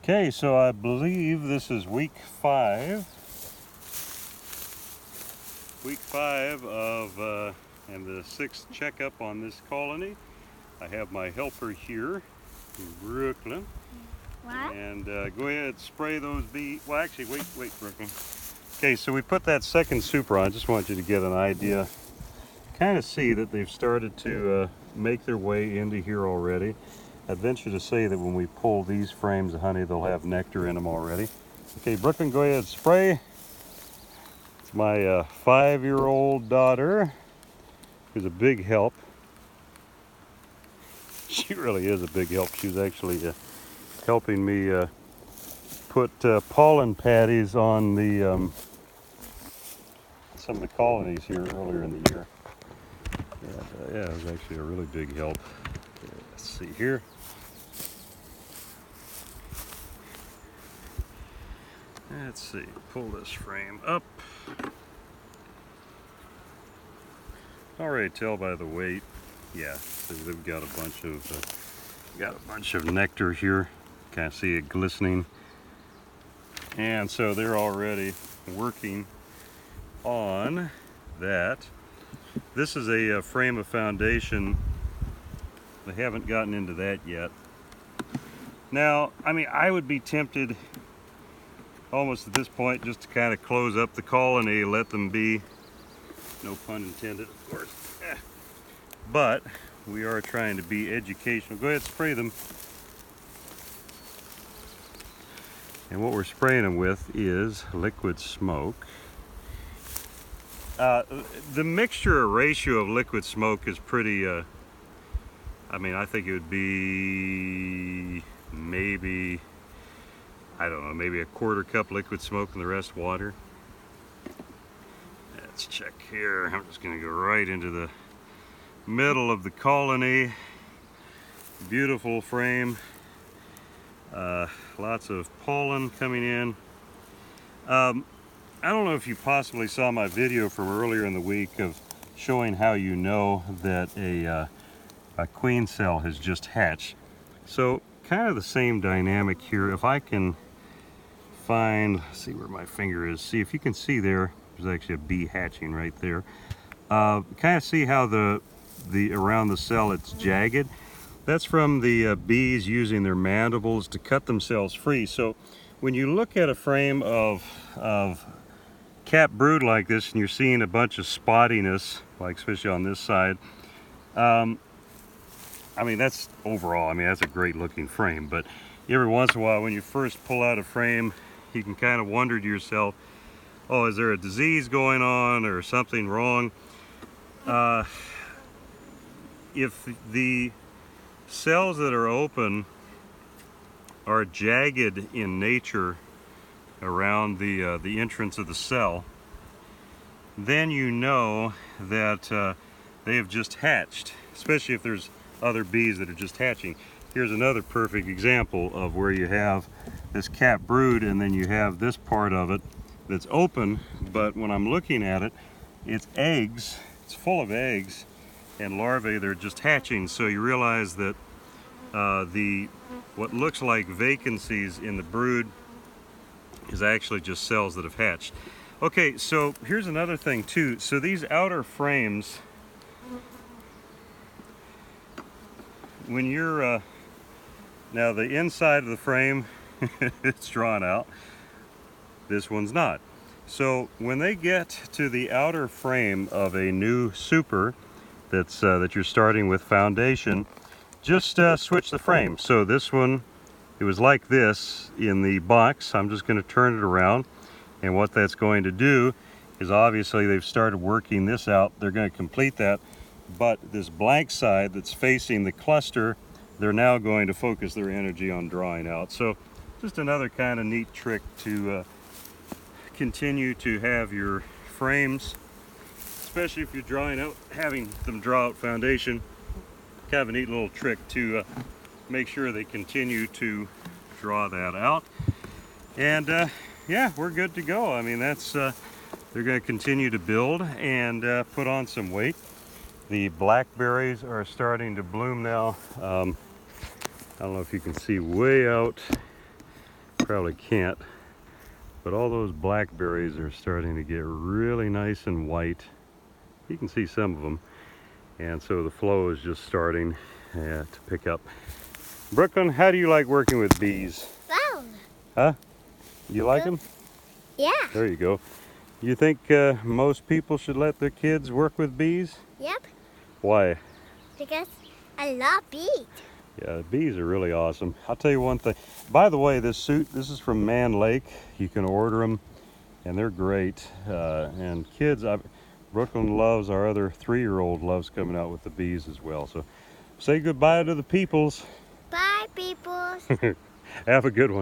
Okay, so I believe this is week 5. Week 5 of and the 6th checkup on this colony. I have my helper here in Brooklyn. What? And go ahead, spray those bees. Well, actually, wait, Brooklyn. Okay, so we put that second super on. I just want you to get an idea. Kind of see that they've started to make their way into here already. I'd venture to say that when we pull these frames of honey, they'll have nectar in them already. Okay, Brooklyn, go ahead, spray. It's my 5-year-old daughter, who's a big help. She really is a big help. She was actually helping me put pollen patties on the some of the colonies here earlier in the year. And, yeah, it was actually a really big help. Let's see here. Let's see, pull this frame up. Already tell by the weight. Yeah, so they've got a bunch of nectar here. Kind of see it glistening. And so they're already working on that. This is a frame of foundation. They haven't gotten into that yet. Now, I mean, I would be tempted almost at this point just to kind of close up the colony, let them be, no pun intended, of course. But we are trying to be educational. Go ahead, spray them. And what we're spraying them with is liquid smoke. The mixture or ratio of liquid smoke is pretty, I mean, I think it would be maybe, I don't know, maybe a 1/4 cup liquid smoke and the rest water. Let's check here. I'm just going to go right into the middle of the colony. Beautiful frame. Lots of pollen coming in. I don't know if you possibly saw my video from earlier in the week of showing how you know that a queen cell has just hatched. So kind of the same dynamic here. If I can find, let's see where my finger is, see if you can see there, there's actually a bee hatching right there. Kind of see how the around the cell it's jagged. That's from the bees using their mandibles to cut themselves free. So when you look at a frame of capped brood like this and you're seeing a bunch of spottiness, like especially on this side, I mean, that's overall, I mean, that's a great looking frame. But every once in a while when you first pull out a frame, you can kind of wonder to yourself, oh, is there a disease going on or something wrong? If the cells that are open are jagged in nature around the entrance of the cell, then you know that they have just hatched, especially if there's other bees that are just hatching. Here's another perfect example of where you have this capped brood and then you have this part of it that's open, but when I'm looking at it, it's eggs, it's full of eggs and larvae, they're just hatching. So you realize that what looks like vacancies in the brood is actually just cells that have hatched. Okay, so here's another thing too. So these outer frames, when you're now the inside of the frame it's drawn out, this one's not. So when they get to the outer frame of a new super that's that you're starting with foundation, just switch the frame. So this one, it was like this in the box. I'm just going to turn it around, and what that's going to do is, obviously they've started working this out, they're going to complete that, but this blank side that's facing the cluster, they're now going to focus their energy on drawing out. So just another kind of neat trick to continue to have your frames, especially if you're drawing out, having them draw out foundation, kind of a neat little trick to make sure they continue to draw that out. And yeah, we're good to go. I mean, that's they're going to continue to build and put on some weight. The blackberries are starting to bloom now. I don't know if you can see way out probably can't, but all those blackberries are starting to get really nice and white. You can see some of them, and so the flow is just starting to pick up. Brooklyn, how do you like working with bees? Wow. Huh? You like them? Yeah. There you go. You think most people should let their kids work with bees? Yep. Why? Because I love bees. Yeah, bees are really awesome. I'll tell you one thing. By the way, this is from Mann Lake. You can order them, and they're great. And kids, Brooklyn loves, our other 3-year-old loves coming out with the bees as well. So say goodbye to the peoples. Bye, people. Have a good one.